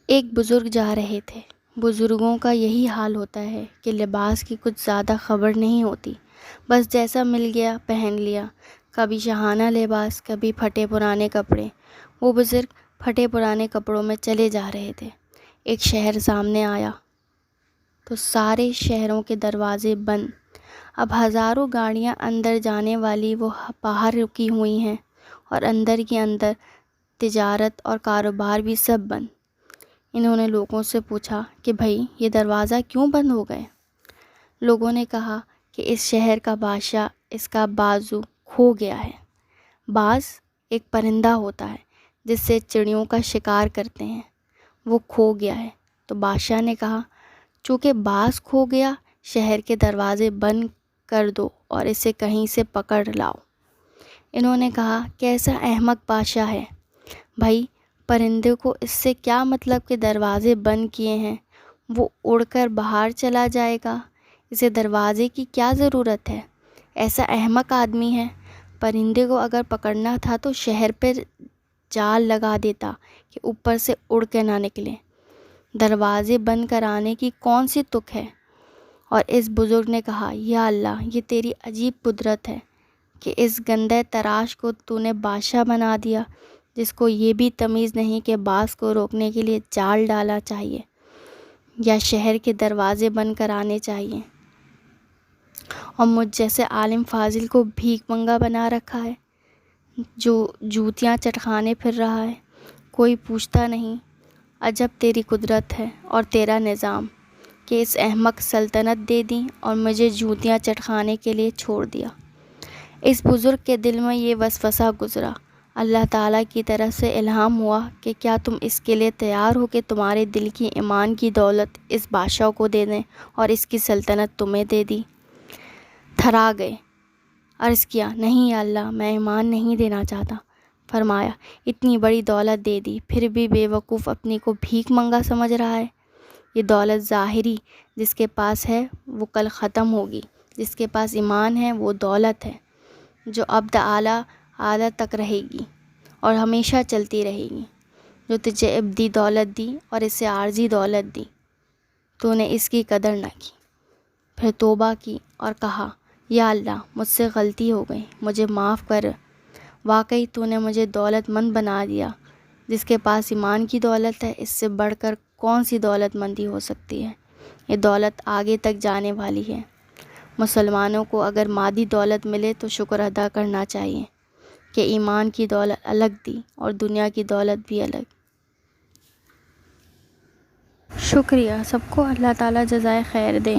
ایک بزرگ جا رہے تھے۔ بزرگوں کا یہی حال ہوتا ہے کہ لباس کی کچھ زیادہ خبر نہیں ہوتی، بس جیسا مل گیا پہن لیا، کبھی شاہانہ لباس، کبھی پھٹے پرانے کپڑے۔ وہ بزرگ پھٹے پرانے کپڑوں میں چلے جا رہے تھے۔ ایک شہر سامنے آیا تو سارے شہروں کے دروازے بند۔ اب ہزاروں گاڑیاں اندر جانے والی وہ باہر رکی ہوئی ہیں، اور اندر کی اندر تجارت اور کاروبار بھی سب بند۔ انہوں نے لوگوں سے پوچھا کہ بھئی یہ دروازہ کیوں بند ہو گئے؟ لوگوں نے کہا کہ اس شہر کا بادشاہ، اس کا بازو کھو گیا ہے۔ باز ایک پرندہ ہوتا ہے جس سے چڑیوں کا شکار کرتے ہیں، وہ کھو گیا ہے۔ تو بادشاہ نے کہا چونکہ باز کھو گیا، شہر کے دروازے بند کر دو اور اسے کہیں سے پکڑ لاؤ۔ انہوں نے کہا کیسا احمق بادشاہ ہے، بھائی پرندے کو اس سے کیا مطلب کہ دروازے بند کیے ہیں، وہ اڑ کر باہر چلا جائے گا، اسے دروازے کی کیا ضرورت ہے؟ ایسا احمق آدمی ہے۔ پرندے کو اگر پکڑنا تھا تو شہر پر جال لگا دیتا کہ اوپر سے اڑ کے نہ نکلے۔ دروازے بند کرانے کی کون سی تک ہے؟ اور اس بزرگ نے کہا یا اللہ، یہ تیری عجیب قدرت ہے کہ اس گندے تراش کو تو نے بادشاہ بنا دیا، جس کو یہ بھی تمیز نہیں کہ باز کو روکنے کے لیے جال ڈالنا چاہیے یا شہر کے دروازے بند کرانے چاہیے، اور مجھ جیسے عالم فاضل کو بھیک منگا بنا رکھا ہے جو جوتیاں چٹکانے پھر رہا ہے، کوئی پوچھتا نہیں۔ عجب تیری قدرت ہے اور تیرا نظام کہ اس احمق سلطنت دے دی اور مجھے جوتیاں چٹکانے کے لیے چھوڑ دیا۔ اس بزرگ کے دل میں یہ وسوسہ گزرا۔ اللہ تعالیٰ کی طرف سے الہام ہوا کہ کیا تم اس کے لیے تیار ہو کہ تمہارے دل کی ایمان کی دولت اس بادشاہ کو دے دیں اور اس کی سلطنت تمہیں دے دی؟ تھرا گئے، عرض کیا نہیں یا اللہ، میں ایمان نہیں دینا چاہتا۔ فرمایا اتنی بڑی دولت دے دی پھر بھی بے وقوف اپنی کو بھیک منگا سمجھ رہا ہے؟ یہ دولت ظاہری جس کے پاس ہے وہ کل ختم ہوگی، جس کے پاس ایمان ہے وہ دولت ہے جو ابد اعلیٰ تک رہے گی اور ہمیشہ چلتی رہے گی۔ جو تجھے ابدی دولت دی اور اسے عارضی دولت دی، تو نے اس کی قدر نہ کی۔ پھر توبہ کی اور کہا یا اللہ، مجھ سے غلطی ہو گئی، مجھے معاف کر۔ واقعی تو نے مجھے دولت مند بنا دیا۔ جس کے پاس ایمان کی دولت ہے، اس سے بڑھ کر کون سی دولت مندی ہو سکتی ہے؟ یہ دولت آگے تک جانے والی ہے۔ مسلمانوں کو اگر مادی دولت ملے تو شکر ادا کرنا چاہیے کہ ایمان کی دولت الگ دی اور دنیا کی دولت بھی الگ۔ شکریہ سب کو، اللہ تعالیٰ جزائے خیر دے۔